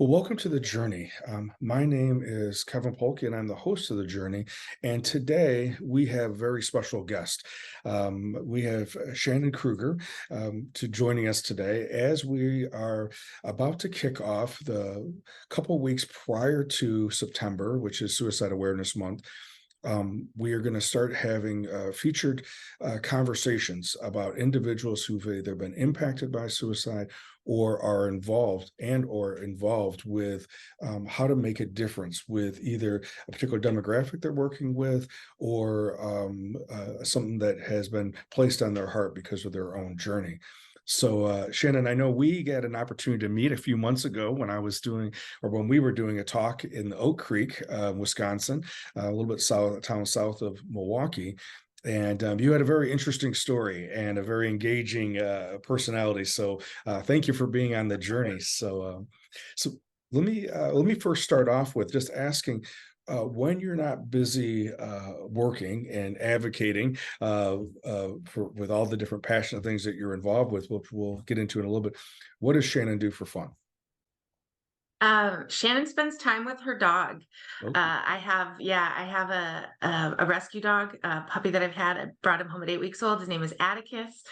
Well, welcome to the journey. My name is Kevin Polky, and I'm the host of the journey. And today we have a very special guest. We have Shannon Krueger to joining us today as we are about to kick off the couple weeks prior to September, which is Suicide Awareness Month. We are going to start having featured conversations about individuals who've either been impacted by suicide or are involved with how to make a difference with either a particular demographic they're working with or something that has been placed on their heart because of their own journey. So, Shannon, I know we got an opportunity to meet a few months ago when we were doing a talk in Oak Creek, Wisconsin, a little bit south of Milwaukee. And you had a very interesting story and a very engaging personality. So, thank you for being on the journey. So let me first start off with just asking, when you're not busy working and advocating with all the different passionate things that you're involved with, which we'll get into in a little bit, what does Shannon do for fun? Shannon spends time with her dog. Okay. I have a rescue dog, a puppy that I've had. I brought him home at 8 weeks old. His name is Atticus.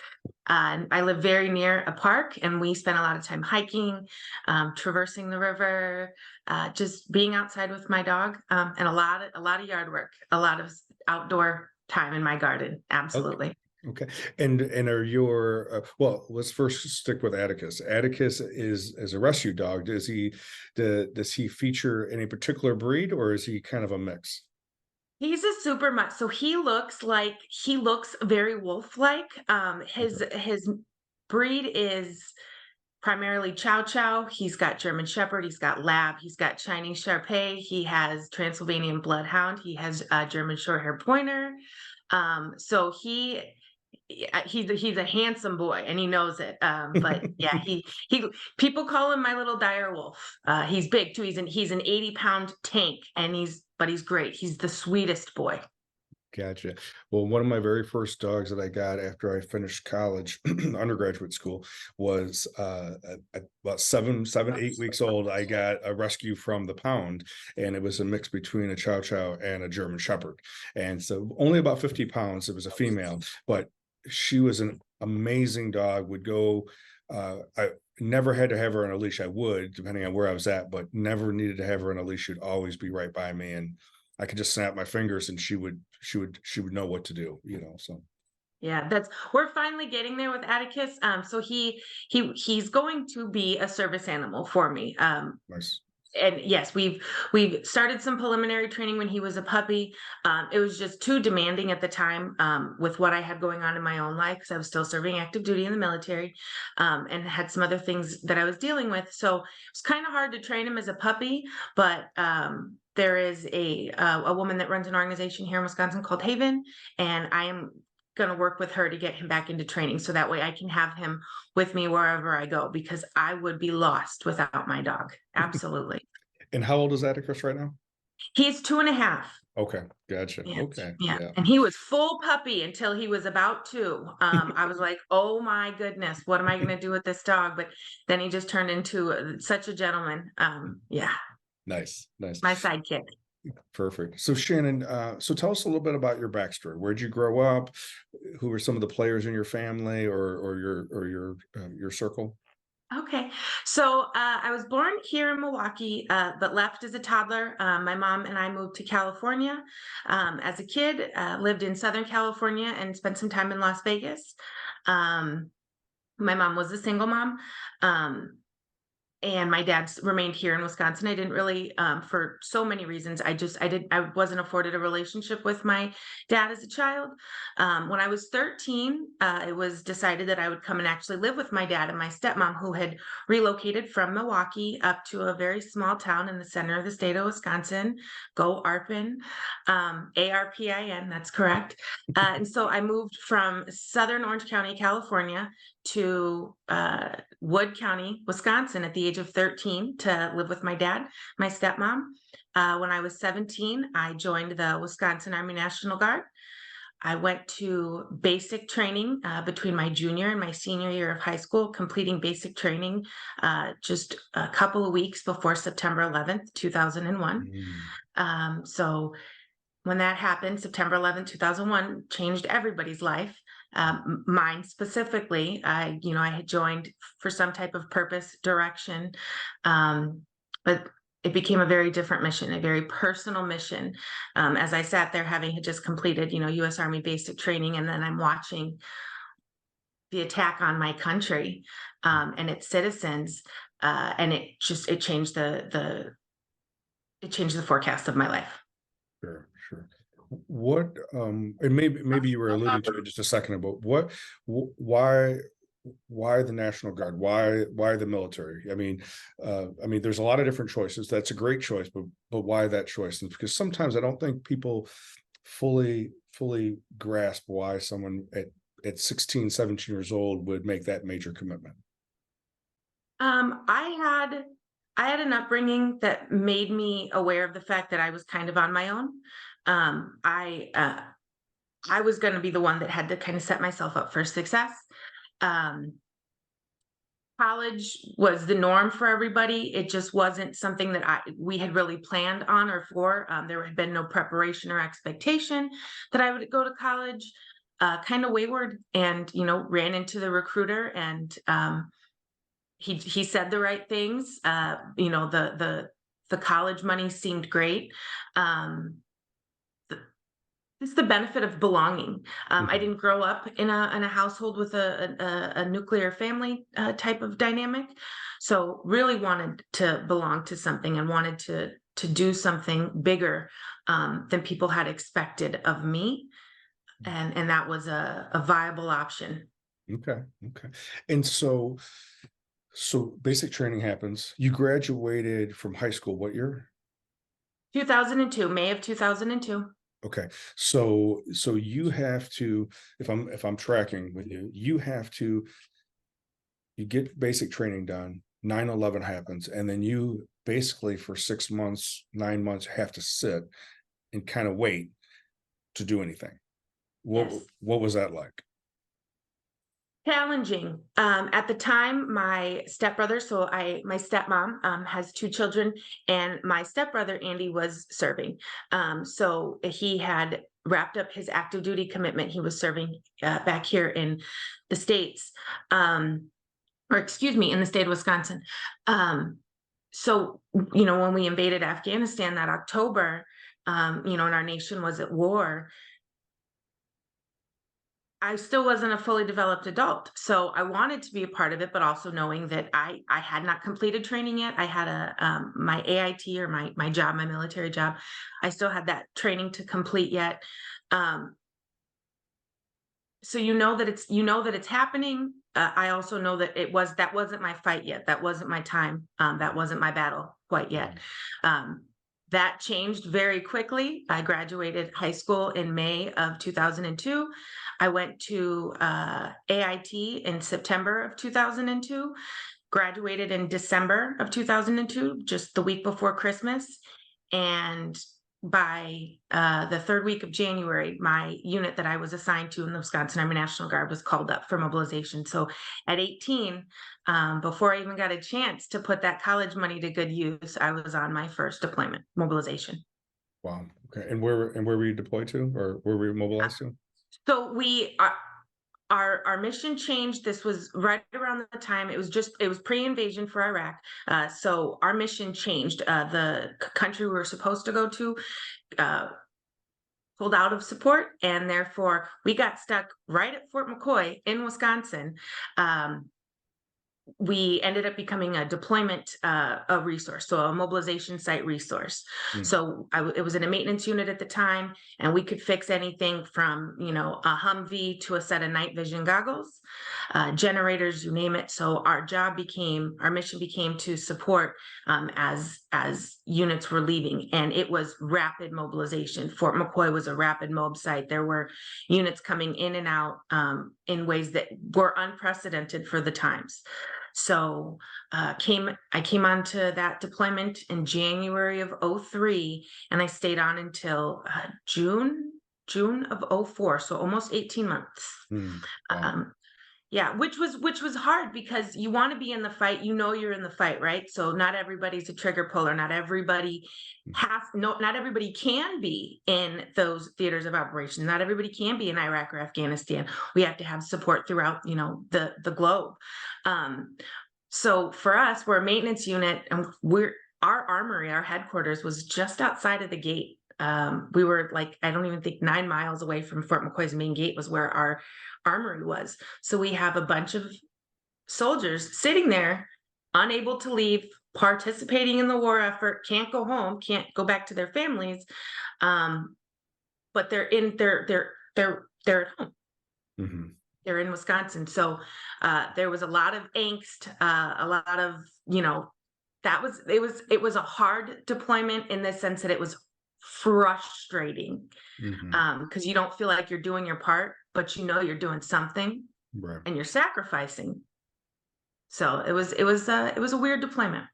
And I live very near a park, and we spend a lot of time hiking, traversing the river, just being outside with my dog, and a lot of yard work, a lot of outdoor time in my garden. Okay. Absolutely. Okay. And are your well, let's first stick with Atticus. Atticus is a rescue dog. Does he feature any particular breed, or is he kind of a mix? He's a super mutt. So he looks very wolf-like. Okay. His breed is primarily Chow Chow. He's got German Shepherd. He's got Lab. He's got Chinese Shar He has Transylvanian Bloodhound. He has a German Shorthair Pointer. So he's a handsome boy, and he knows it. But yeah, he people call him my little dire wolf. He's big too. He's an 80-pound tank, and he's great. He's the sweetest boy. Gotcha. Well, one of my very first dogs that I got after I finished college, undergraduate school, was about 8 weeks old. I got a rescue from the pound, and it was a mix between a Chow Chow and a German Shepherd. And so, only about 50 pounds. It was a female, but she was an amazing dog. I never had to have her on a leash. I would, depending on where I was at, but never needed to have her on a leash. She'd always be right by me, and I could just snap my fingers and she would know what to do, so Yeah, that's we're finally getting there with Atticus. So he's going to be a service animal for me. nice. And yes, we've started some preliminary training when he was a puppy. It was just too demanding at the time, with what I had going on in my own life, because I was still serving active duty in the military, and had some other things that I was dealing with. So it's kind of hard to train him as a puppy. But there is a woman that runs an organization here in Wisconsin called Haven, and I am going to work with her to get him back into training, so that way I can have him with me wherever I go, because I would be lost without my dog. Absolutely. And how old is Atticus right now? He's 2.5. Okay, gotcha. Yeah, Okay, yeah, yeah. and he was full puppy until he was about 2. I was like, "Oh my goodness, what am I gonna do with this dog?" But then he just turned into, such a gentleman. Yeah, Nice, nice. my sidekick. Perfect. So Shannon, so tell us a little bit about your backstory. Where'd you grow up? Who were some of the players in your family or your circle? Okay. So I was born here in Milwaukee, but left as a toddler. My mom and I moved to California as a kid, lived in Southern California, and spent some time in Las Vegas. Um, my mom was a single mom. Um, and my dad's remained here in Wisconsin. I didn't really, for so many reasons. I wasn't afforded a relationship with my dad as a child. When I was 13, it was decided that I would come and actually live with my dad and my stepmom, who had relocated from Milwaukee up to a very small town in the center of the state of Wisconsin. Go Arpin, ARPIN. That's correct. And so I moved from Southern Orange County, California, to Wood County, Wisconsin, at the age of 13 to live with my dad, my stepmom. When I was 17, I joined the Wisconsin Army National Guard. I went to basic training between my junior and my senior year of high school, completing basic training just a couple of weeks before September 11th, 2001. Mm, So when that happened, September 11th, 2001 changed everybody's life. Mine specifically, I had joined for some type of purpose, direction, but it became a very different mission, a very personal mission. As I sat there, having had just completed, U.S. Army basic training, and then I'm watching the attack on my country and its citizens, and it changed it changed the forecast of my life. sure, sure. What, and maybe you were alluding to it just a second ago, but why the National Guard? Why the military? I mean, there's a lot of different choices. That's a great choice, but why that choice? And because sometimes I don't think people fully grasp why someone at 16, 17 years old would make that major commitment. Um, I had I had an upbringing that made me aware of the fact that I was kind of on my own. Um, I uh, I was going to be the one that had to kind of set myself up for success. Um, College was the norm for everybody. It just wasn't something that we had really planned on or for. There had been no preparation or expectation that I would go to college. Kind of wayward, and ran into the recruiter, and he said the right things. The college money seemed great. Um, it's the benefit of belonging. I Mhm. didn't grow up in a household with a nuclear family type of dynamic, so really wanted to belong to something and wanted to do something bigger than people had expected of me, and that was a viable option. Okay, okay. And so basic training happens. You graduated from high school what year? 2002, May of 2002. Okay. So you have to, if I'm tracking with you, you get basic training done, 9/11 happens, and then you basically for 6 months, 9 months have to sit and kind of wait to do anything. What Yes. what was that like? Challenging. At the time, my stepbrother, so my stepmom has two children, and my stepbrother Andy was serving. So he had wrapped up his active duty commitment. He was serving back here in the States, or excuse me, in the state of Wisconsin. Um, so, when we invaded Afghanistan that October, and our nation was at war, I still wasn't a fully developed adult, so I wanted to be a part of it, but also knowing that I had not completed training yet. I had my AIT, or my job, my military job. I still had that training to complete yet. Um, so you know that it's happening. I also know that that wasn't my fight yet. That wasn't my time. That wasn't my battle quite yet. Mhm. Um, that changed very quickly. I graduated high school in May of 2002. I went to AIT in September of 2002. Graduated in December of 2002, just the week before Christmas. And by the third week of January, my unit that I was assigned to in the Wisconsin Army National Guard was called up for mobilization. So at 18, before I even got a chance to put that college money to good use, I was on my first deployment mobilization. Wow. Okay. And where were you deployed to, or where were you mobilized to? So our mission changed. This was right around the time it was pre-invasion for Iraq. So our mission changed. The country we were supposed to go to uh, pulled out of support, and therefore we got stuck right at Fort McCoy in Wisconsin. Um, we ended up becoming a deployment a resource, so a mobilization site resource. Mm, So it was in a maintenance unit at the time, and we could fix anything from a Humvee to a set of night vision goggles, generators, you name it. So our mission became to support as units were leaving, and it was rapid mobilization. Fort McCoy was a rapid mob site. There were units coming in and out in ways that were unprecedented for the times. So I came onto that deployment in January of '03, and I stayed on until June of '04, so almost 18 months. Wow. Um, yeah, which was hard because you wanna be in the fight, you know you're in the fight, right? So not everybody's a trigger puller, not everybody not everybody can be in those theaters of operation, not everybody can be in Iraq or Afghanistan. We have to have support throughout, the globe. Um, so for us, we're a maintenance unit, and our armory, our headquarters was just outside of the gate. We were like, I don't even think 9 miles away from Fort McCoy's main gate was where our armory was. So we have a bunch of soldiers sitting there, unable to leave, participating in the war effort, can't go home, can't go back to their families. Um, but they're at home. Mhm. They're in Wisconsin. So there was a lot of angst, a lot of, it was a hard deployment in the sense that it was frustrating, Mhm. because you don't feel like you're doing your part, but you're doing something Right. and you're sacrificing. So it was a weird deployment.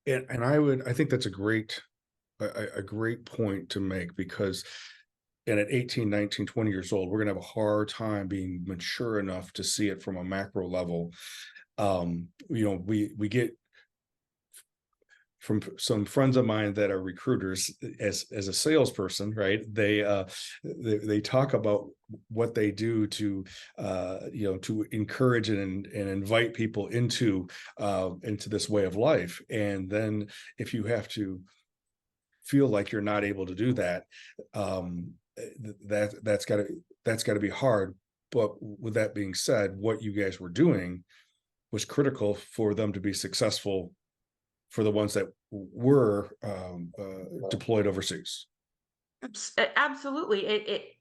And I think that's a great point to make because and at 18, 19, 20 years old, we're gonna have a hard time being mature enough to see it from a macro level. We get from some friends of mine that are recruiters as a salesperson, right? They talk about what they do to to encourage and invite people into this way of life. And then if you have to feel like you're not able to do that, that's got to be hard. But with that being said, what you guys were doing was critical for them to be successful for the ones that were deployed overseas. Absolutely.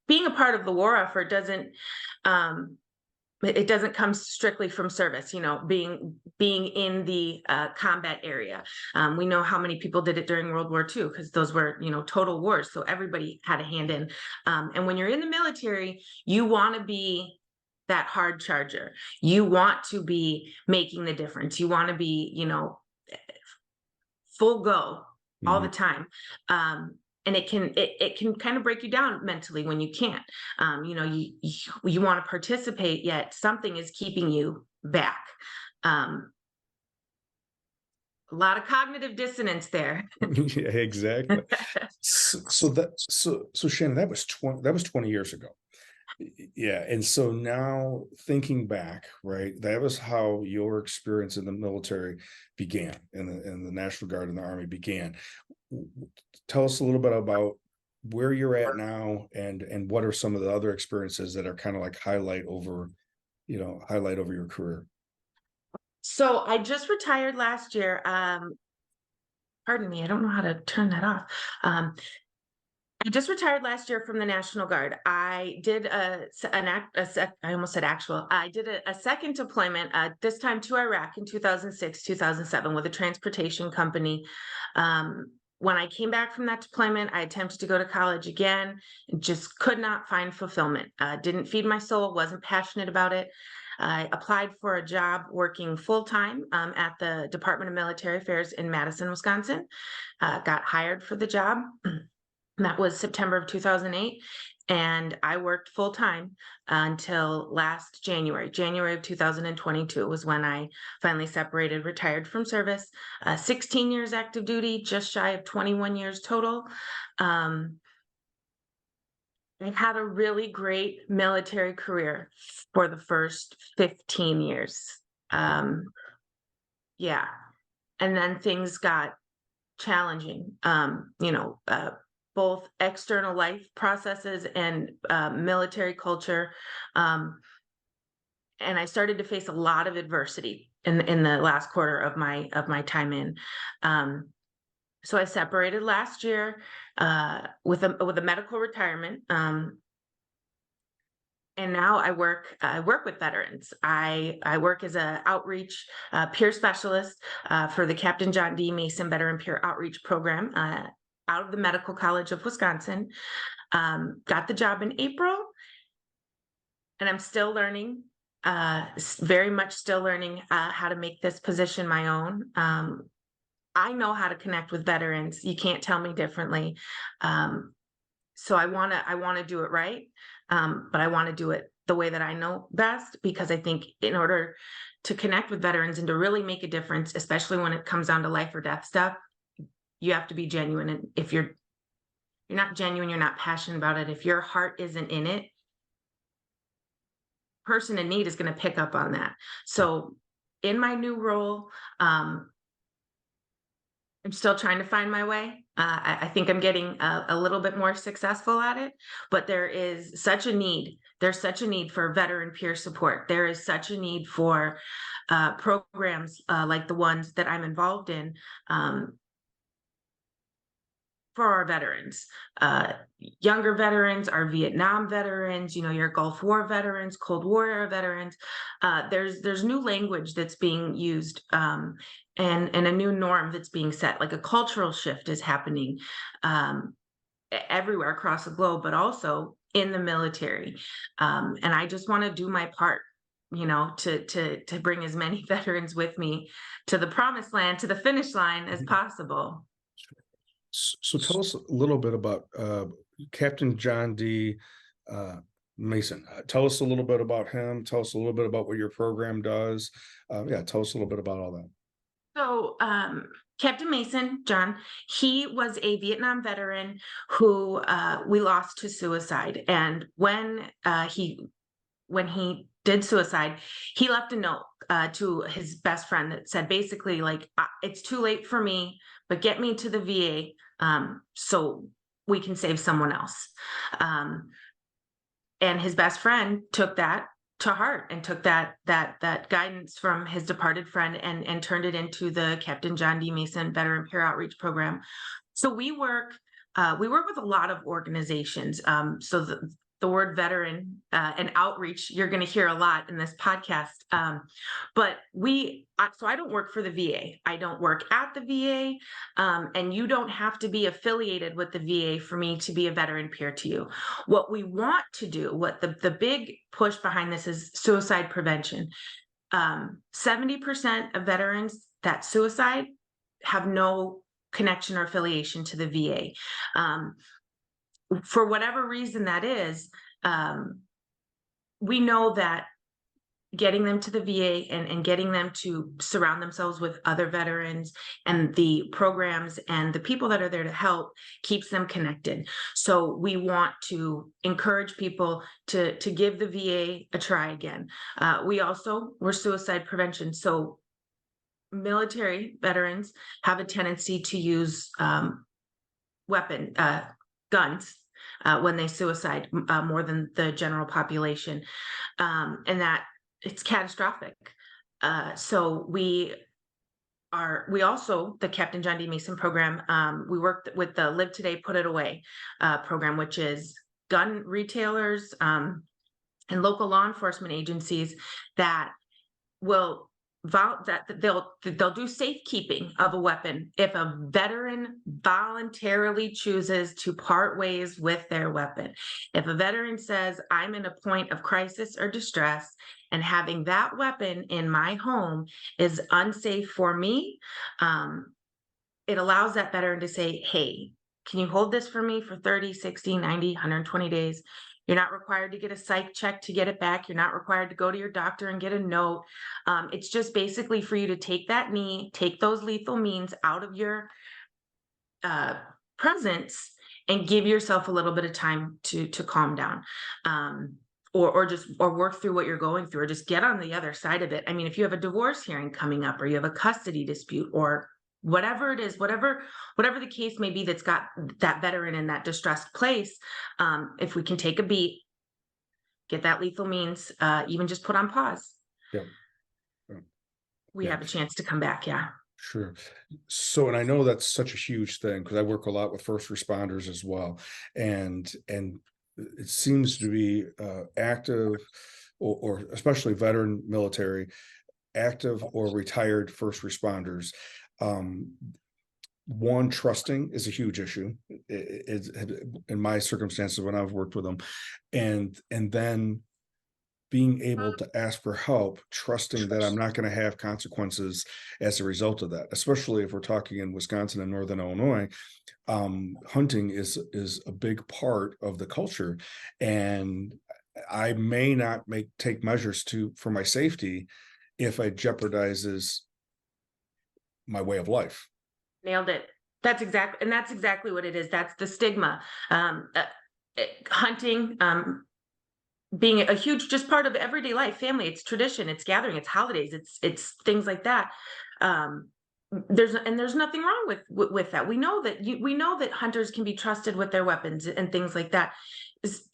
Being a part of the war effort um, it doesn't come strictly from service, being in the combat area. We know how many people did it during World War II because those were, total wars. So everybody had a hand in. And when you're in the military, you want to be that hard charger. You want to be making the difference. You want to be, full go all the Mhm. time. And it can kind of break you down mentally when you can't. You want to participate, yet something is keeping you back. Um, a lot of cognitive dissonance there. Yeah, exactly. So Shannon, that was 20 years ago. Yeah, and so now thinking back, right, that was how your experience in the military began, and the National Guard and the Army began. Tell us a little bit about where you're at now, and what are some of the other experiences that are kind of like highlight over your career. So I just retired last year. Pardon me, I don't know how to turn that off. Um, I just retired last year from the National Guard. I did I almost said actual. I did a second deployment, this time to Iraq in 2006, 2007 with a transportation company. When I came back from that deployment, I attempted to go to college again, and just could not find fulfillment. Didn't feed my soul, wasn't passionate about it. I applied for a job working full time at the Department of Military Affairs in Madison, Wisconsin. Got hired for the job. That was September of 2008. And I worked full time until last January. January of 2022 was when I finally separated, retired from service. 16 years active duty, just shy of 21 years total. Um, I had a really great military career for the first 15 years. Um, yeah. And then things got challenging, both external life processes and military culture. Um, and I started to face a lot of adversity in the last quarter of my time in. Um, so I separated last year with a medical retirement. And now I work with veterans. I work as a outreach peer specialist for the Captain John D. Mason Veteran Peer Outreach Program out of the Medical College of Wisconsin. Got the job in April, and I'm still learning. Very much still learning how to make this position my own. I know how to connect with veterans. You can't tell me differently. Um, so I wanna do it right, but I wanna do it the way that I know best, because I think in order to connect with veterans and to really make a difference, especially when it comes down to life or death stuff, you have to be genuine, and if you're not genuine, you're not passionate about it, if your heart isn't in it, person in need is gonna pick up on that. So, in my new role, um, I'm still trying to find my way. I think I'm getting a little bit more successful at it, but there is such a need. There's such a need for veteran peer support. There is such a need for programs like the ones that I'm involved in, um, for our veterans, younger veterans, our Vietnam veterans, your Gulf War veterans, Cold War era veterans. There's new language that's being used, and a new norm that's being set. Like a cultural shift is happening, everywhere across the globe, but also in the military. And I just want to do my part, to bring as many veterans with me to the promised land, to the finish line as Mhm. possible. So tell us a little bit about Captain John D. Uh, Mason. Tell us a little bit about him. Tell us a little bit about what your program does. Yeah, tell us a little bit about all that. So, Captain Mason, John, he was a Vietnam veteran who we lost to suicide. And when he did suicide, he left a note to his best friend that said basically like, "It's too late for me, but get me to the VA, so we can save someone else." Um, and his best friend took that to heart and took that guidance from his departed friend and turned it into the Captain John D. Mason Veteran Peer Outreach Program. So we work with a lot of organizations. So the word veteran and outreach, you're going to hear a lot in this podcast. But so I don't work for the VA. I don't work at the VA, and you don't have to be affiliated with the VA for me to be a veteran peer to you. What we want to do, what the big push behind this is suicide prevention. 70% of veterans that suicide have no connection or affiliation to the VA. For whatever reason that is, um, we know that getting them to the VA and getting them to surround themselves with other veterans and the programs and the people that are there to help keeps them connected. So we want to encourage people to give the VA a try again. We're suicide prevention. So military veterans have a tendency to use weapon guns when they suicide, more than the general population, and that it's catastrophic. So we also, the Captain John D. Mason program, we worked with the Live Today, Put It Away program, which is gun retailers, and local law enforcement agencies that will that they'll do safekeeping of a weapon if a veteran voluntarily chooses to part ways with their weapon. If a veteran says, "I'm in a point of crisis or distress, and having that weapon in my home is unsafe for me," it allows that veteran to say, "Hey, can you hold this for me for 30, 60, 90, 120 days?" You're not required to get a psych check to get it back. You're not required to go to your doctor and get a note. It's just basically for you to take that knee, take those lethal means out of your uh, presence, and give yourself a little bit of time to calm down. Or work through what you're going through, or just get on the other side of it. I mean, if you have a divorce hearing coming up, or you have a custody dispute, or whatever it is, whatever the case may be that's got that veteran in that distressed place, if we can take a beat, get that lethal means, even just put on pause, Yeah, yeah, we yeah, have a chance to come back. Yeah. sure. So, and I know that's such a huge thing because I work a lot with first responders as well, and it seems to be active, or especially veteran military, active or retired first responders. Um, One, trusting is a huge issue. It's in my circumstances when I've worked with them, and then being able to ask for help, trusting that I'm not going to have consequences as a result of that, especially if we're talking in Wisconsin and Northern Illinois. Hunting is a big part of the culture, and I may not take measures for my safety if it jeopardizes my way of life. Nailed it. That's exactly what it is. That's the stigma. Hunting, being a huge just part of everyday life, family, it's tradition, it's gathering, it's holidays, it's things like that. Um, there's nothing wrong with that. We know that hunters can be trusted with their weapons and things like that.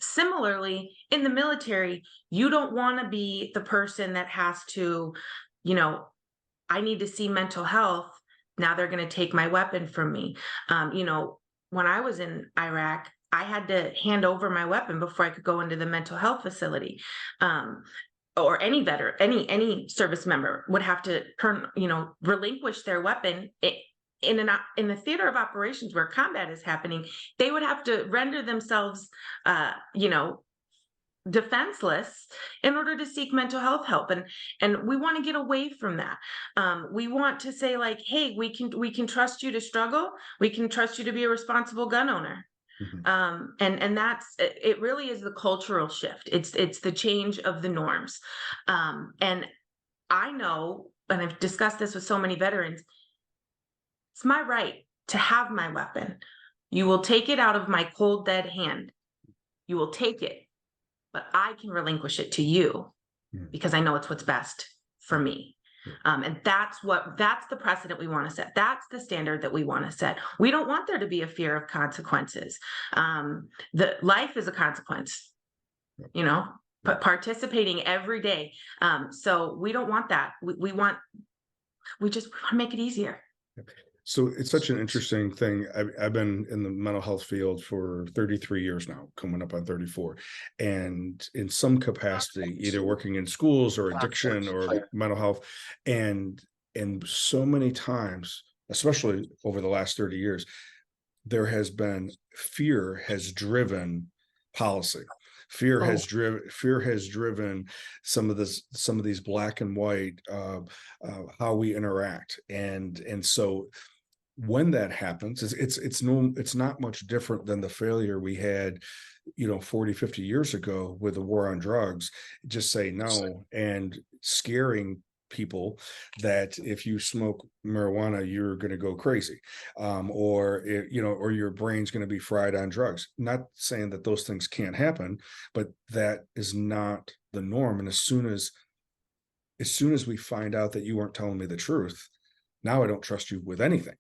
Similarly, in the military, you don't want to be the person that has to, you know, I need to see mental health. Now they're going to take my weapon from me. You know, when I was in Iraq, I had to hand over my weapon before I could go into the mental health facility. Um, or any veteran, any service member would have to relinquish their weapon in the theater of operations where combat is happening. They would have to render themselves, you know, defenseless in order to seek mental health help, and we want to get away from that. We want to say, like, hey, we can trust you to struggle, we can trust you to be a responsible gun owner. Mhm. And that's it. Really is the cultural shift. It's the change of the norms. And I know, and I've discussed this with so many veterans, it's my right to have my weapon. You will take it out of my cold dead hand, you will take it, but I can relinquish it to you Mm. because I know it's what's best for me. Yeah. And that's the precedent we want to set. That's the standard that we want to set. We don't want there to be a fear of consequences. The life is a consequence, you know, but participating every day. So we don't want that. We just want to make it easier. So it's such an interesting thing. I've been in the mental health field for 33 years now, coming up on 34. And in some capacity, either working in schools or addiction or mental health. And so many times, especially over the last 30 years, there has been fear has driven policy. Oh, Fear has driven some of these black and white how we interact. And so when that happens, it's not much different than the failure we had 40, 50 years ago with the war on drugs. Just say no, and scaring people that if you smoke marijuana you're going to go crazy, or your brain's going to be fried on drugs. Not saying that those things can't happen, but that is not the norm. And as soon as we find out that you weren't telling me the truth, now I don't trust you with anything.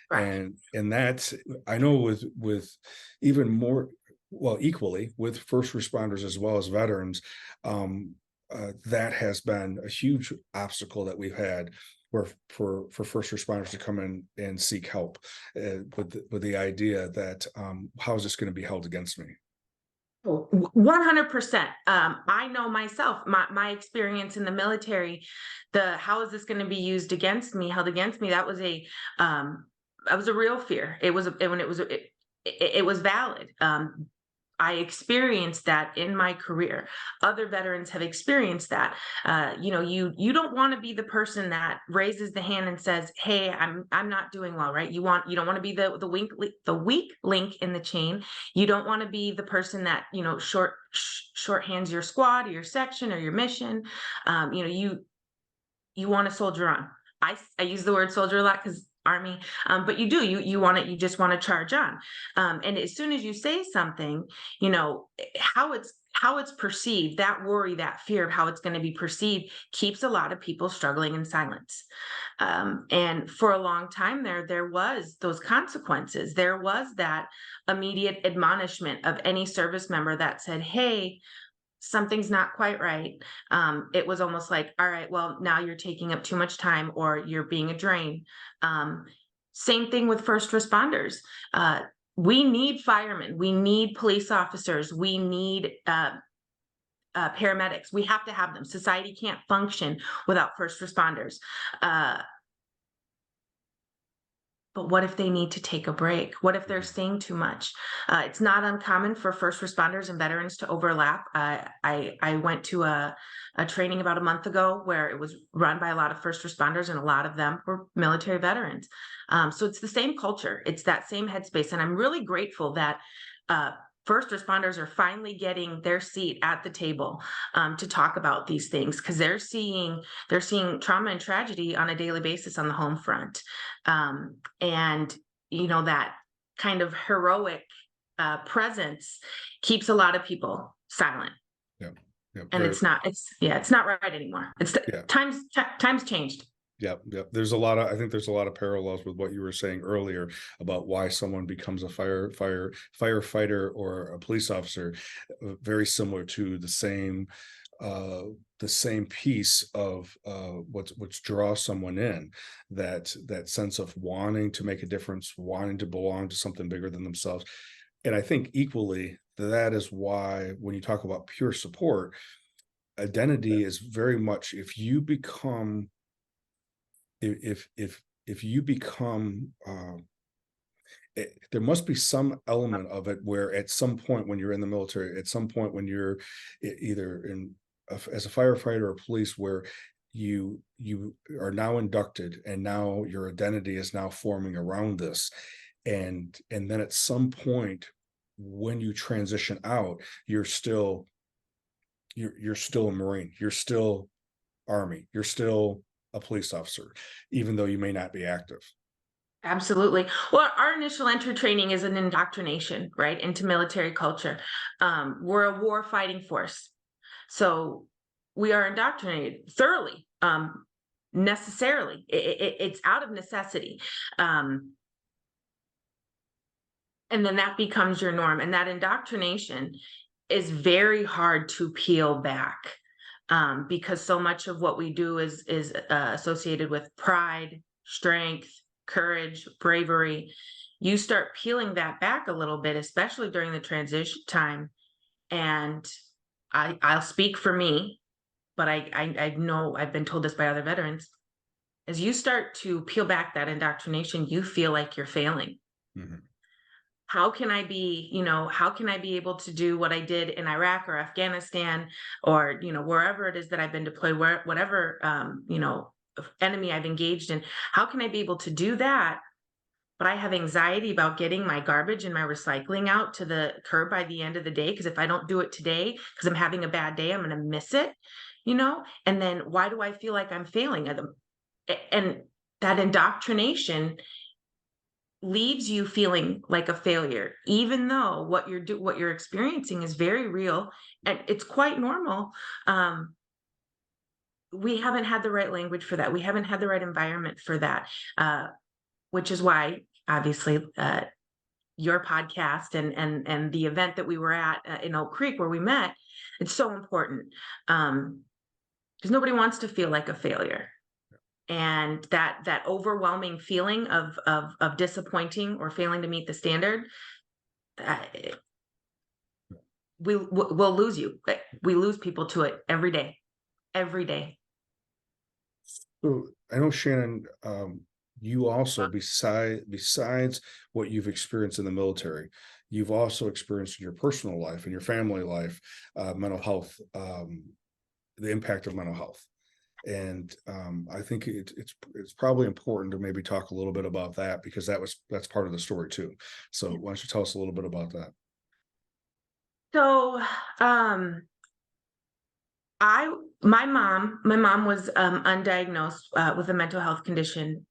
right. And that's, I know, with even more, well, equally with first responders as well as veterans, that has been a huge obstacle that we've had, where for first responders to come in and seek help, with the idea that, how is this going to be held against me? 100%. I know myself, my experience in the military, the how is this going to be used against me, held against me? That was a real fear. It was valid. I experienced that in my career. Other veterans have experienced that. You don't want to be the person that raises the hand and says, "Hey, I'm not doing well." Right? You don't want to be the weak link in the chain. You don't want to be the person that shorthands your squad or your section or your mission. You want to soldier on. I use the word soldier a lot because army, but you just want to charge on. And as soon as you say something, how it's perceived, that worry, that fear of how it's going to be perceived keeps a lot of people struggling in silence. And for a long time there was those consequences. There was that immediate admonishment of any service member that said, "Hey, something's not quite right." It was almost like, all right, well, now you're taking up too much time or you're being a drain. Um, Same thing with first responders. We need firemen, we need police officers, we need paramedics. We have to have them. Society can't function without first responders. Uh, But what if they need to take a break? What if they're Mhm. saying too much? It's not uncommon for first responders and veterans to overlap. I went to a training about a month ago where it was run by a lot of first responders, and a lot of them were military veterans. So it's the same culture, it's that same headspace, and I'm really grateful that uh, first responders are finally getting their seat at the table to talk about these things, because they're seeing trauma and tragedy on a daily basis on the home front. And that kind of heroic presence keeps a lot of people silent, Yeah. Yeah. and it's not right anymore. Yeah. Times changed. Yeah, yeah. I think there's a lot of parallels with what you were saying earlier about why someone becomes a firefighter or a police officer, very similar to uh, the same piece of what's draws someone in, that sense of wanting to make a difference, wanting to belong to something bigger than themselves. And I think equally that is why when you talk about pure support, identity is very much if you become there must be some element of it where at some point when you're in the military, at some point when you're either as a firefighter or police, where you are now inducted and now your identity is now forming around this, and then at some point when you transition out, you're still a Marine, you're still Army, you're still a police officer, even though you may not be active. Absolutely. Well, our initial entry training is an indoctrination, right, into military culture. We're a war fighting force. So we are indoctrinated thoroughly, necessarily. It's out of necessity. Um, and then that becomes your norm. And that indoctrination is very hard to peel back, because so much of what we do is associated with pride, strength, courage, bravery. You start peeling that back a little bit, especially during the transition time. And I'll speak for me, but I know I've been told this by other veterans. As you start to peel back that indoctrination, you feel like you're failing. Mhm. How can I be able to do what I did in Iraq or Afghanistan, or wherever it is that I've been deployed, whatever enemy I've engaged in? How can I be able to do that? But I have anxiety about getting my garbage and my recycling out to the curb by the end of the day, because if I don't do it today because I'm having a bad day, I'm going to miss it. And then why do I feel like I'm failing at them? And that indoctrination leaves you feeling like a failure, even though what you're experiencing is very real and it's quite normal. um, we haven't had the right language for that, we haven't had the right environment for that, which is why obviously your podcast and the event that we were at in Oak Creek where we met, it's so important, because nobody wants to feel like a failure. And that overwhelming feeling of disappointing or failing to meet the standard, uh, we'll lose you. We lose people to it every day, every day. So I know Shannon, you also besides what you've experienced in the military, you've also experienced in your personal life and your family life, mental health, the impact of mental health. And I think it's probably important to maybe talk a little bit about that, because that's part of the story too. So why don't you tell us a little bit about that? So, um, I my mom was undiagnosed with a mental health condition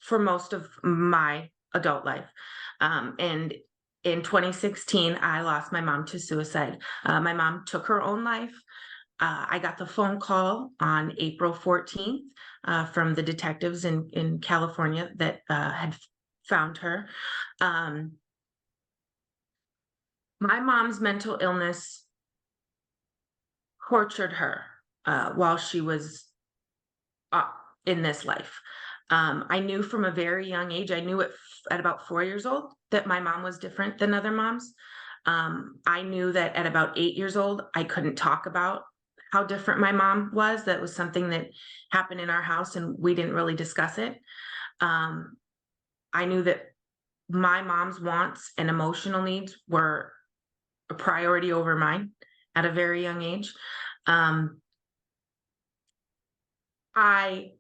for most of my adult life, and in 2016, I lost my mom to suicide. My mom took her own life. I got the phone call on April 14th from the detectives in California that had found her. Um, my mom's mental illness tortured her while she was uh, in this life. I knew from a very young age, I knew at about 4 years old that my mom was different than other moms. I knew that at about 8 years old, I couldn't talk about how different my mom was. That was something that happened in our house and we didn't really discuss it. Um, I knew that my mom's wants and emotional needs were a priority over mine at a very young age. Um, I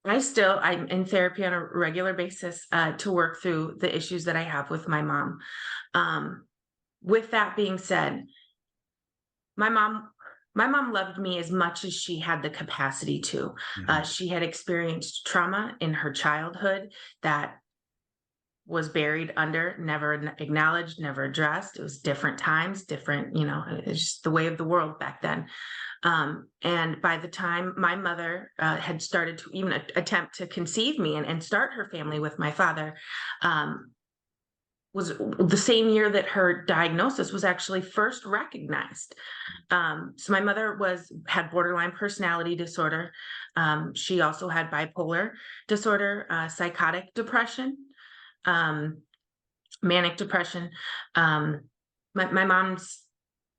I'm in therapy on a regular basis to work through the issues that I have with my mom. Um, with that being said, my mom my mom loved me as much as she had the capacity to. Mhm. She had experienced trauma in her childhood that was buried under, never acknowledged, never addressed. It was different times, different, it's just the way of the world back then. And by the time my mother had started to even attempt to conceive me and start her family with my father, um, was the same year that her diagnosis was actually first recognized. So my mother had borderline personality disorder. She also had bipolar disorder, psychotic depression, um, manic depression. Um, my, my mom's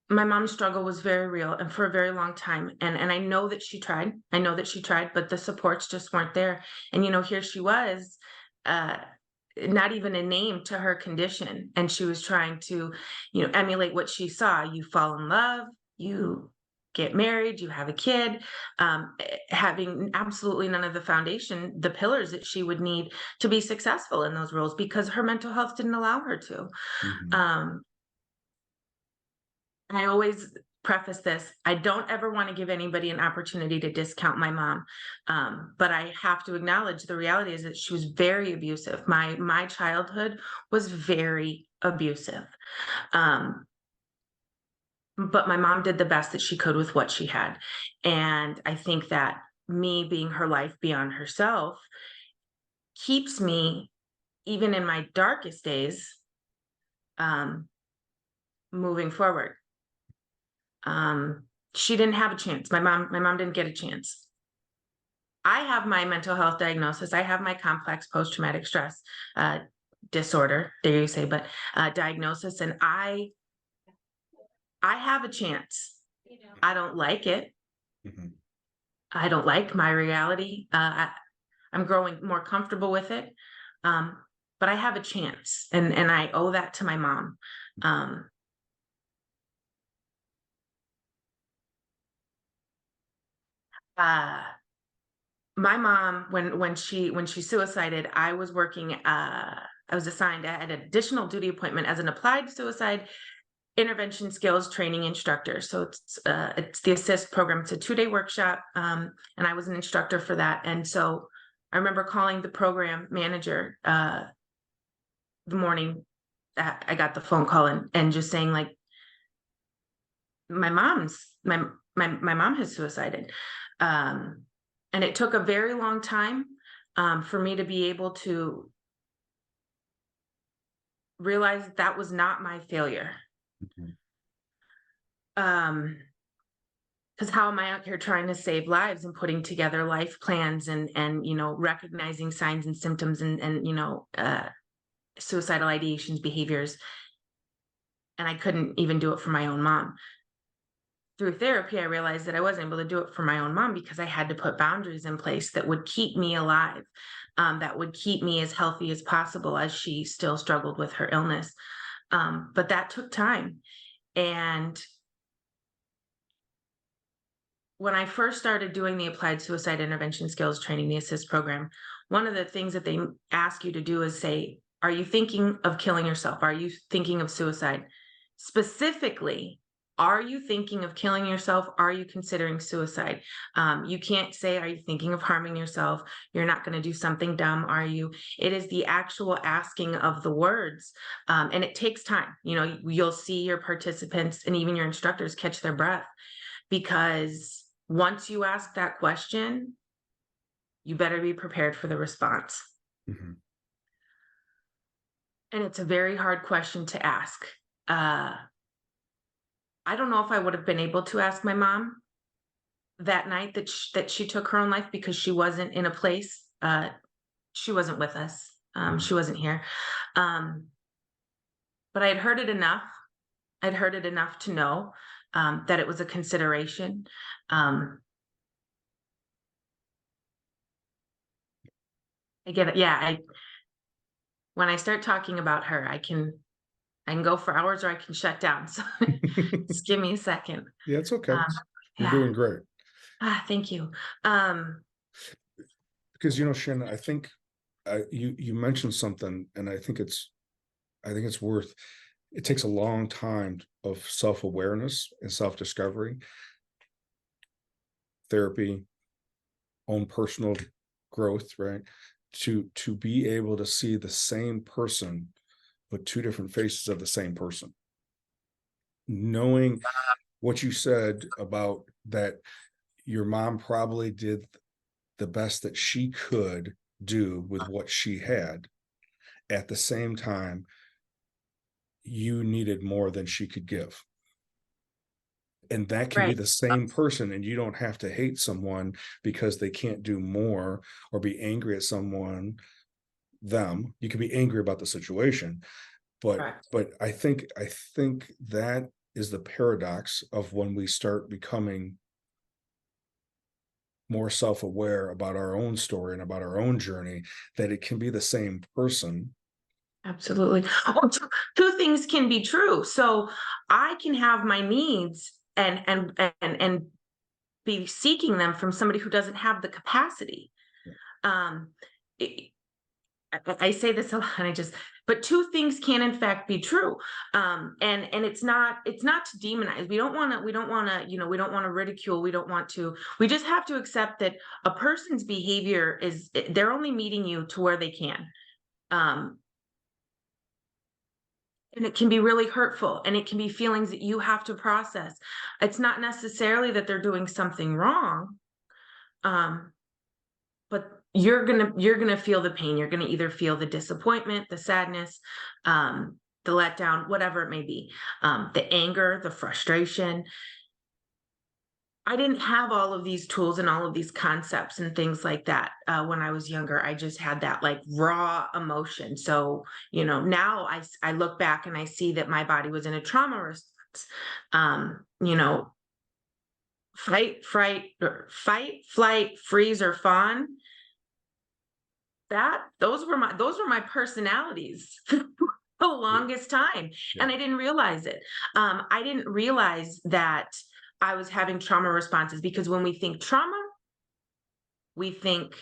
my mom's struggle was very real and for a very long time. And I know that she tried. I know that she tried, but the supports just weren't there. And here she was, uh, not even a name to her condition. And she was trying to, emulate what she saw. You fall in love, you get married, you have a kid, having absolutely none of the foundation, the pillars that she would need to be successful in those roles because her mental health didn't allow her to. Mhm. Um, I always preface this. I don't ever want to give anybody an opportunity to discount my mom. But I have to acknowledge the reality is that she was very abusive. My childhood was very abusive. Um, but my mom did the best that she could with what she had. And I think that me being her life beyond herself keeps me, even in my darkest days, um, moving forward. Um, she didn't have a chance. My mom didn't get a chance. I have my mental health diagnosis. I have my complex post-traumatic stress uh, disorder, dare you say, but diagnosis, and I have a chance. I don't like it. Mhm. I don't like my reality. I'm growing more comfortable with it, um, but I have a chance, and I owe that to my mom. Um, uh, my mom, when she suicided, I was working. I was assigned. I had an additional duty appointment as an applied suicide intervention skills training instructor. So it's the assist program. It's a 2-day workshop, and I was an instructor for that. And so I remember calling the program manager the morning that I got the phone call and just saying like, my mom's my mom has suicided, um, and it took a very long time for me to be able to realize that was not my failure. Mhm. Because how am I out here trying to save lives and putting together life plans and recognizing signs and symptoms and suicidal ideations, behaviors, and I couldn't even do it for my own mom. Through therapy, I realized that I wasn't able to do it for my own mom because I had to put boundaries in place that would keep me alive, that would keep me as healthy as possible as she still struggled with her illness. But that took time. And when I first started doing the applied suicide intervention skills training, the assist program, one of the things that they ask you to do is say, are you thinking of killing yourself? Are you thinking of suicide? Specifically, are you thinking of killing yourself? Are you considering suicide? You can't say, are you thinking of harming yourself? You're not going to do something dumb, are you? It is the actual asking of the words. And it takes time. You'll see your participants and even your instructors catch their breath because once you ask that question, you better be prepared for the response. Mhm. And it's a very hard question to ask. Uh, I don't know if I would have been able to ask my mom that night that she took her own life because she wasn't in a place. She wasn't with us. Mhm. She wasn't here. Um, but I had heard it enough. I'd heard it enough to know that it was a consideration. Um, I get it. Yeah, I when I start talking about her, I can go for hours or I can shut down. So just give me a second. Yeah, it's okay. Um, You're yeah. doing great. Thank you. Um, Because, Shannon, I think you mentioned something, and I think it's worth. It takes a long time of self-awareness and self-discovery, therapy, own personal growth, right? To be able to see the same person, but two different faces of the same person. Knowing what you said about that, your mom probably did the best that she could do with what she had. At the same time, you needed more than she could give. And that can be right. the same person, and you don't have to hate someone because they can't do more, or be angry at them. You can be angry about the situation, but Correct. I think that is the paradox of when we start becoming more self-aware about our own story and about our own journey, that it can be the same person. Absolutely. Oh, two things can be true. So I can have my needs and be seeking them from somebody who doesn't have the capacity. Um, it, I say this a lot, and but two things can in fact be true. And it's not to demonize. We don't want to ridicule. We just have to accept that a person's behavior they're only meeting you to where they can. Um, and it can be really hurtful, and it can be feelings that you have to process. It's not necessarily that they're doing something wrong. Um, but you're gonna feel the pain. You're gonna either feel the disappointment, the sadness, the letdown, whatever it may be, the anger, the frustration. I didn't have all of these tools and all of these concepts and things like that when I was younger. I just had that like raw emotion. So now I look back and I see that my body was in a trauma response. You know, fight, flight, freeze, or fawn. That those were my personalities for the Yeah, longest time, yeah. and I didn't realize it. I didn't realize that I was having trauma responses, because when we think trauma, we think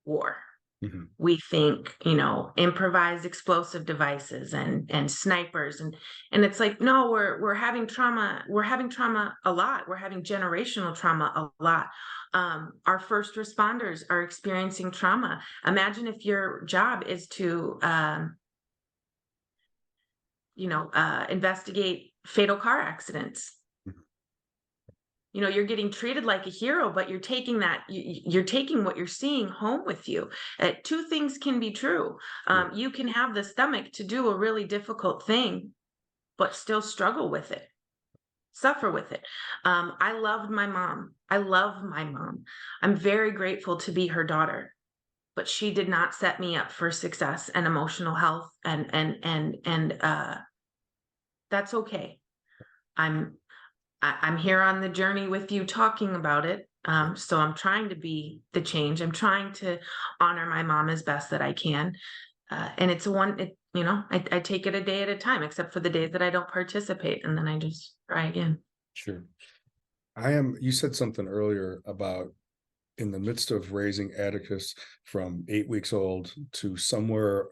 war. Mhm. We think, improvised explosive devices and snipers, and it's like, no, we're having trauma. We're having trauma a lot. We're having generational trauma a lot. Our first responders are experiencing trauma. Imagine if your job is to investigate fatal car accidents. Mhm. You're getting treated like a hero, but you're taking what you're seeing home with you. Two things can be true. Yeah, You can have the stomach to do a really difficult thing, but still struggle with it, suffer with it. I loved my mom. I love my mom. I'm very grateful to be her daughter, but she did not set me up for success and emotional health, and that's okay. I'm I'm here on the journey with you talking about it. yeah, So I'm trying to be the change. I'm trying to honor my mom as best that I can. And I take it a day at a time, except for the days that I don't participate. And then I just try again. sure. You said something earlier about, in the midst of raising Atticus from 8 weeks old to somewhere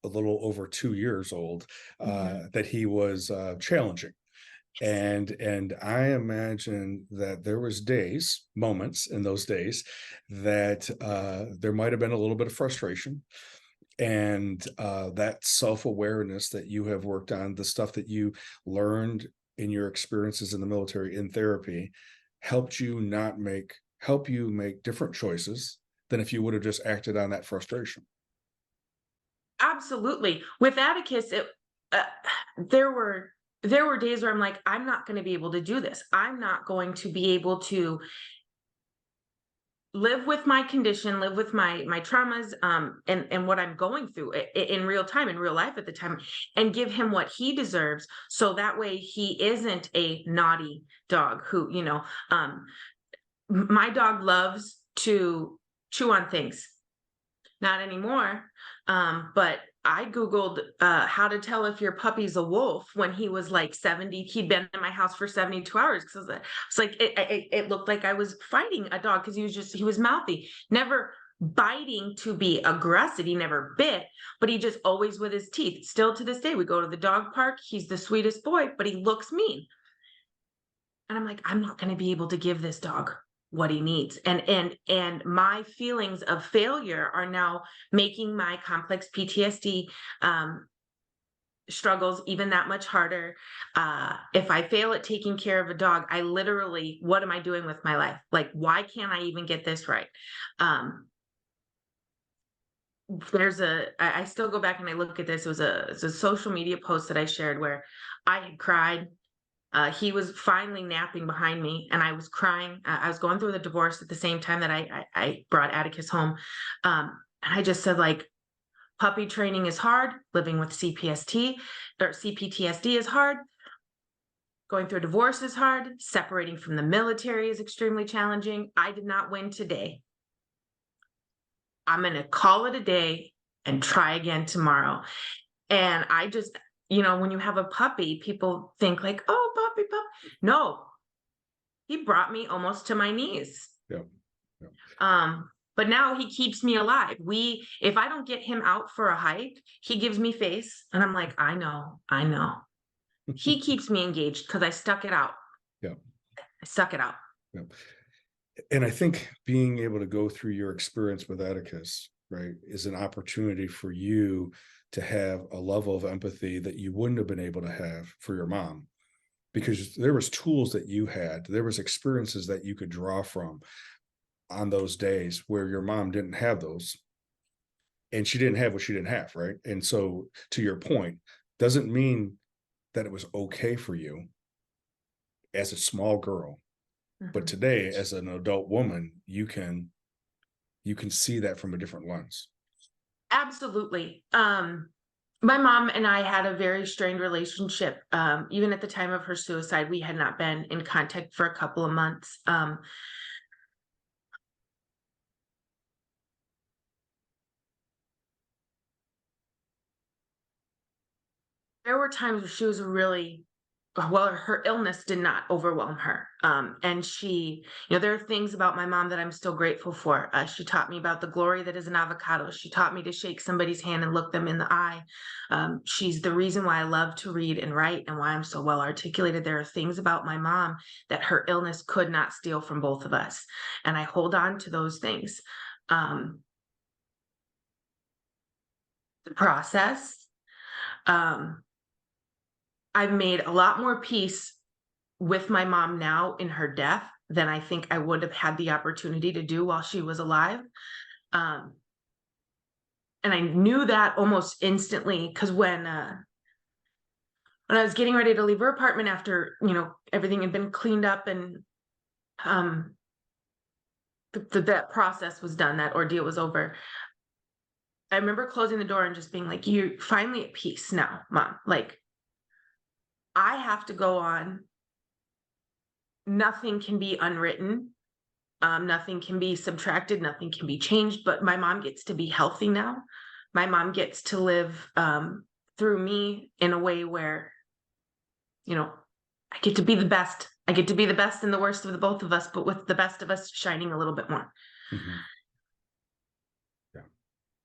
a little over 2 years old, Mhm. that he was challenging. And I imagine that there was moments in those days that there might have been a little bit of frustration, and that self-awareness that you have worked on, the stuff that you learned in your experiences in the military, in therapy, help you make different choices than if you would have just acted on that frustration. Absolutely. With Atticus, uh, there were there were days where I'm like, I'm not going to be able to do this. I'm not going to be able to live with my condition, live with my traumas, and what I'm going through in real time, in real life at the time, and give him what he deserves, so that way he isn't a naughty dog who, my dog loves to chew on things. not anymore. But I Googled how to tell if your puppy's a wolf when he was like 70. He'd been in my house for 72 hours because it's like it looked like I was fighting a dog because he was mouthy, never biting to be aggressive. He never bit, but he just always with his teeth. Still to this day, we go to the dog park. He's the sweetest boy, but he looks mean. And I'm like, I'm not going to be able to give this dog what he needs. And my feelings of failure are now making my complex PTSD struggles even that much harder. If I fail at taking care of a dog, I literally, what am I doing with my life? Like, why can't I even get this right? I still go back and I look at this. It's a social media post that I shared where I had cried. He was finally napping behind me, and I was crying. I was going through the divorce at the same time that I brought Atticus home, and I just said, like, puppy training is hard. Living with CPTSD is hard. Going through a divorce is hard. Separating from the military is extremely challenging. I did not win today. I'm going to call it a day and try again tomorrow. And I just, when you have a puppy, people think like, oh, puppy. No, he brought me almost to my knees. Yeah. Yeah. But now he keeps me alive. If I don't get him out for a hike, he gives me face. And I'm like, I know. He keeps me engaged because I stuck it out. Yeah. I stuck it out. Yeah. And I think being able to go through your experience with Atticus, right, is an opportunity for you to have a level of empathy that you wouldn't have been able to have for your mom, because there was tools that you had, there was experiences that you could draw from on those days where your mom didn't have those, and she didn't have what she didn't have, right? And so, to your point, doesn't mean that it was okay for you as a small girl, but today as an adult woman, you can see that from a different lens. Absolutely. My mom and I had a very strained relationship. Even at the time of her suicide, we had not been in contact for a couple of months. There were times where she was really well, her illness did not overwhelm her. And there are things about my mom that I'm still grateful for. She taught me about the glory that is an avocado. She taught me to shake somebody's hand and look them in the eye. She's the reason why I love to read and write and why I'm so well articulated. There are things about my mom that her illness could not steal from both of us. And I hold on to those things. The process. I've made a lot more peace with my mom now in her death than I think I would have had the opportunity to do while she was alive. And I knew that almost instantly because when I was getting ready to leave her apartment after, everything had been cleaned up and that process was done, that ordeal was over. I remember closing the door and just being like, you're finally at peace now, Mom. Like, I have to go on. Nothing can be unwritten. Nothing can be subtracted. Nothing can be changed. But my mom gets to be healthy now. My mom gets to live through me in a way where, I get to be the best. I get to be the best and the worst of the both of us, but with the best of us shining a little bit more. Mm-hmm. Yeah.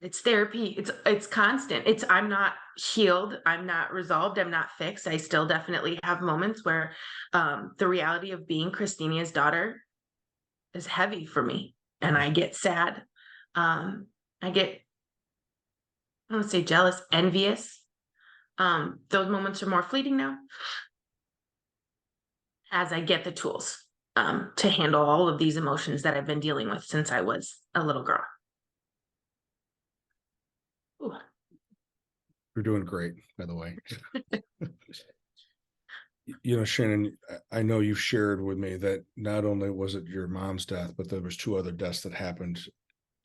It's therapy. It's constant. I'm not healed. I'm not resolved. I'm not fixed. I still definitely have moments where the reality of being Christinia's daughter is heavy for me, and I get sad. I get, I don't want to say jealous, envious. Those moments are more fleeting now as I get the tools to handle all of these emotions that I've been dealing with since I was a little girl. Ooh. You're doing great, by the way. Shannon, I know you've shared with me that not only was it your mom's death, but there was two other deaths that happened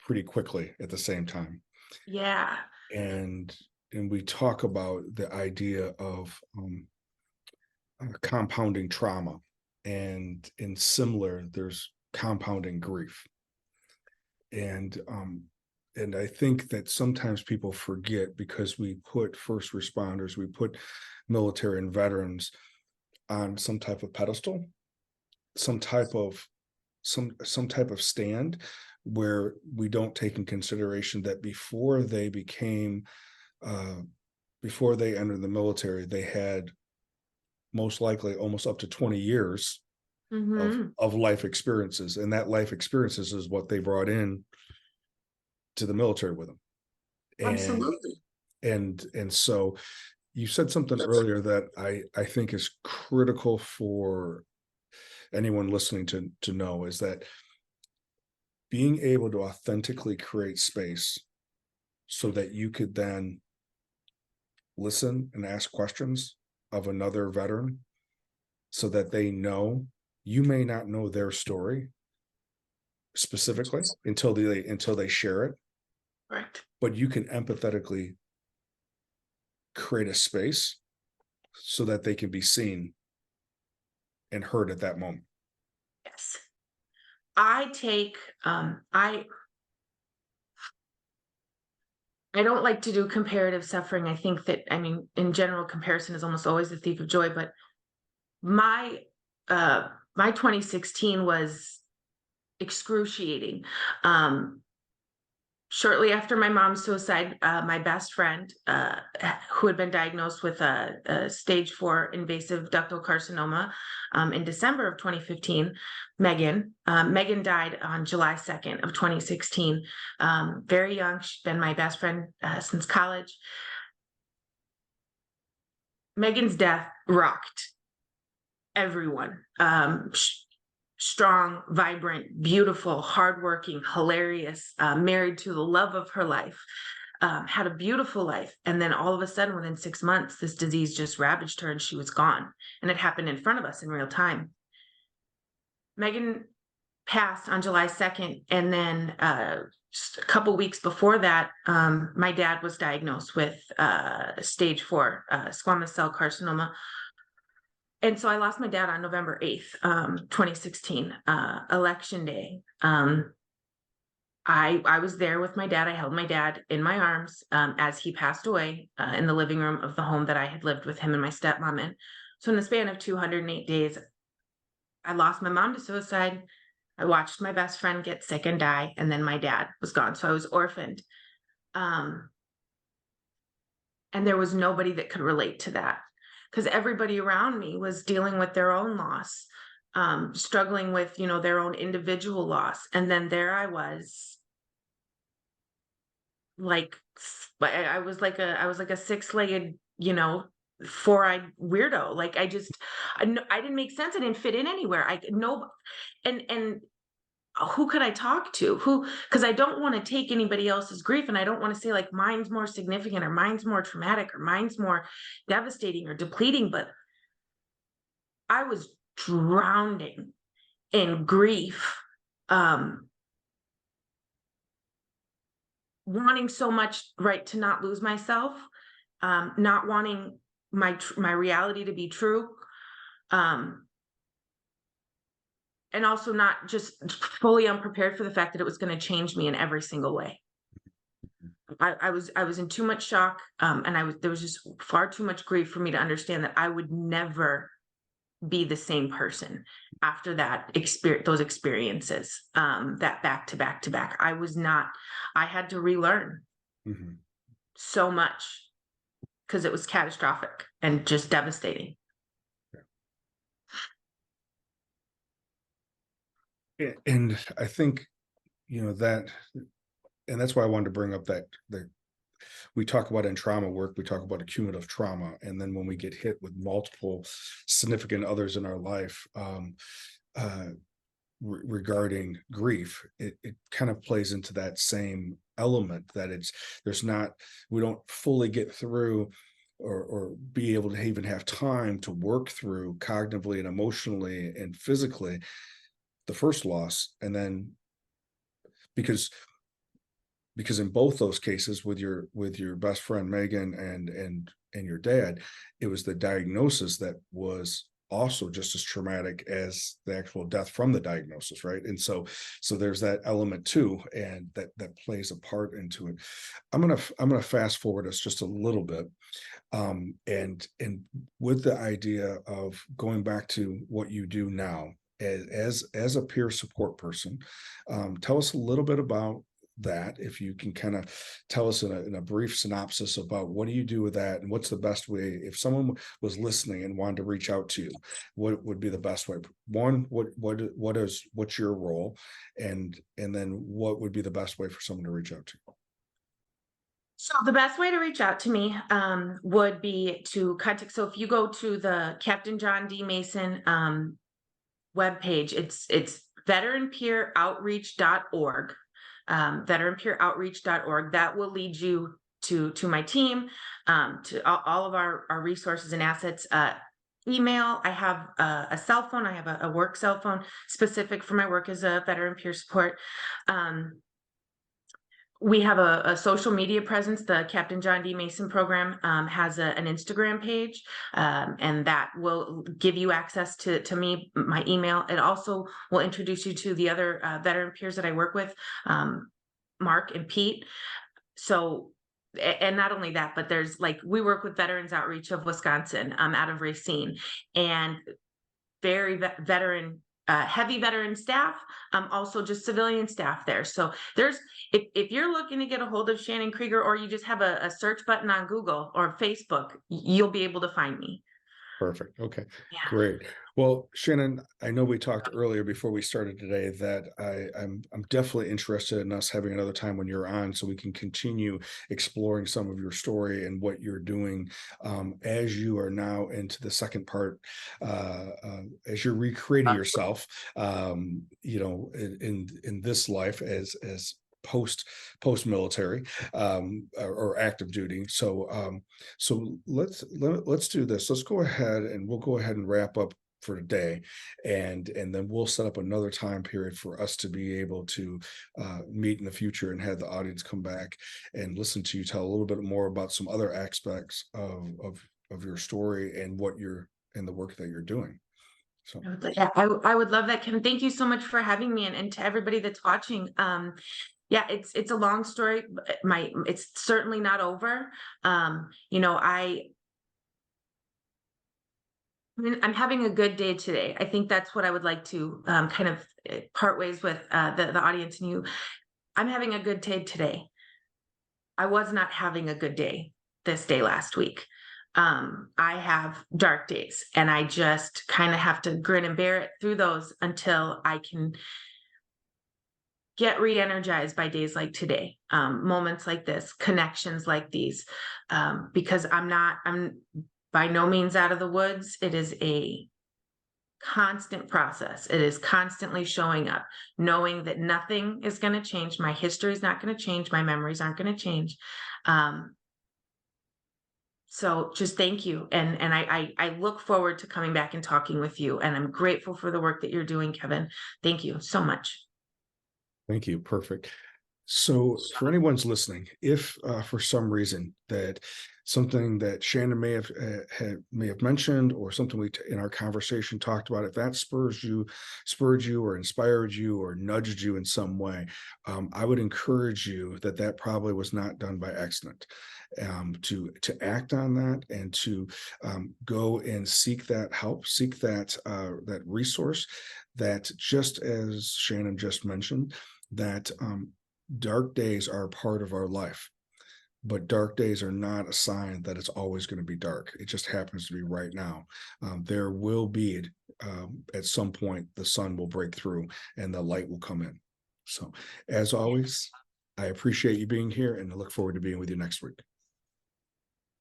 pretty quickly at the same time. Yeah. And we talk about the idea of compounding trauma, and in similar, there's compounding grief. And and I think that sometimes people forget because we put first responders, we put military and veterans on some type of pedestal, some type of some type of stand, where we don't take in consideration that uh, before they entered the military, they had most likely almost up to 20 years Hmm. of life experiences, and that life experiences is what they brought in to the military with them. And Absolutely. so you said something earlier that I think is critical for anyone listening to know, is that being able to authentically create space so that you could then listen and ask questions of another veteran, so that they know, you may not know their story specifically until they share it, Correct. but you can empathetically create a space so that they can be seen and heard at that moment. Yes. I take I don't like to do comparative suffering. I think that, I mean, in general, comparison is almost always the thief of joy, but my my 2016 was excruciating. Um Shortly after my mom's suicide, my best friend, who had been diagnosed with a stage 4 invasive ductal carcinoma in December of 2015, Megan died on July 2nd of 2016. Very young. She's been my best friend since college. Megan's death rocked everyone. Strong, vibrant, beautiful, hardworking, hilarious, married to the love of her life, had a beautiful life. And then all of a sudden, within 6 months, this disease just ravaged her and she was gone. And it happened in front of us in real time. Megan passed on July 2nd. And then just a couple weeks before that, my dad was diagnosed with stage 4 squamous cell carcinoma. And so I lost my dad on November 8th, 2016, election day. I was there with my dad. I held my dad in my arms as he passed away in the living room of the home that I had lived with him and my stepmom in. So in the span of 208 days, I lost my mom to suicide. I watched my best friend get sick and die, and then my dad was gone. So I was orphaned. Um, and there was nobody that could relate to that, because everybody around me was dealing with their own loss, struggling with, their own individual loss. And then there I was, like, I was like a six-legged, four-eyed weirdo. Like, I didn't make sense. I didn't fit in anywhere. I no, and who could I talk to? Because I don't want to take anybody else's grief, and I don't want to say like mine's more significant or mine's more traumatic or mine's more devastating or depleting, but I was drowning in grief, um, wanting so much, right, to not lose myself, not wanting my reality to be true, um, and also not just fully unprepared for the fact that it was going to change me in every single way. I was in too much shock, and there was just far too much grief for me to understand that I would never be the same person after those experiences, that back to back to back. I had to relearn Mhm. so much because it was catastrophic and just devastating. And I think, that, and that's why I wanted to bring up that we talk about in trauma work, we talk about accumulative trauma. And then when we get hit with multiple significant others in our life, uh, regarding grief, it kind of plays into that same element, that we don't fully get through, or be able to even have time to work through cognitively and emotionally and physically the first loss. And then, because in both those cases, with your best friend Megan and your dad, it was the diagnosis that was also just as traumatic as the actual death from the diagnosis, right? And so there's that element too, and that plays a part into it. I'm gonna fast forward us just a little bit, and with the idea of going back to what you do now as a peer support person, tell us a little bit about that. If you can kind of tell us in a brief synopsis about what do you do with that, and what's the best way if someone was listening and wanted to reach out to you, what would be the best way? One, what's your role, and then what would be the best way for someone to reach out to you? So the best way to reach out to me would be to contact. So if you go to the Captain John D. Mason webpage, it's veteranpeeroutreach.org. Veteranpeeroutreach.org. That will lead you to my team, to all of our resources and assets. Email. I have a cell phone. I have a work cell phone specific for my work as a veteran peer support. We have a social media presence. The Captain John D. Mason program has an Instagram page, and that will give you access to me, my email. It also will introduce you to the other veteran peers that I work with, Mark and Pete. So, and not only that, but there's like, we work with Veterans Outreach of Wisconsin, out of Racine, and very veteran, heavy veteran staff, also just civilian staff there. So there's, if you're looking to get a hold of Shannon Krueger, or you just have a search button on Google or Facebook, you'll be able to find me. Perfect. Okay, Yeah. great. Well, Shannon, I know we talked earlier before we started today that I'm definitely interested in us having another time when you're on, so we can continue exploring some of your story and what you're doing, as you are now into the second part, as you're recreating yourself, in this life as post military, or active duty. So let's do this. Let's go ahead and we'll go ahead and wrap up for today, and then we'll set up another time period for us to be able to meet in the future and have the audience come back and listen to you tell a little bit more about some other aspects of your story and what you're and the work that you're doing. So Yeah, I would love that, Kim. Thank you so much for having me, and to everybody that's watching. Yeah, it's a long story, but it's certainly not over. I mean, I'm having a good day today. I think that's what I would like to kind of part ways with the audience and you. I'm having a good day today. I was not having a good day this day last week. I have dark days, and I just kind of have to grin and bear it through those until I can get re-energized by days like today, moments like this, connections like these, because I'm by no means out of the woods. It is a constant process. It is constantly showing up, knowing that nothing is going to change. My history is not going to change. My memories aren't going to change. So just thank you. And I look forward to coming back and talking with you. And I'm grateful for the work that you're doing, Kevin. Thank you so much. thank you. Perfect. So for anyone's listening, if for some reason that something that Shannon may have mentioned, or something in our conversation talked about, if that spurred you or inspired you or nudged you in some way, I would encourage you that probably was not done by accident. To act on that, and to go and seek that help, seek that resource, that just as Shannon just mentioned, that dark days are a part of our life, but dark days are not a sign that it's always going to be dark. It just happens to be right now. There will be, at some point, the sun will break through and the light will come in. So, as always, I appreciate you being here, and I look forward to being with you next week.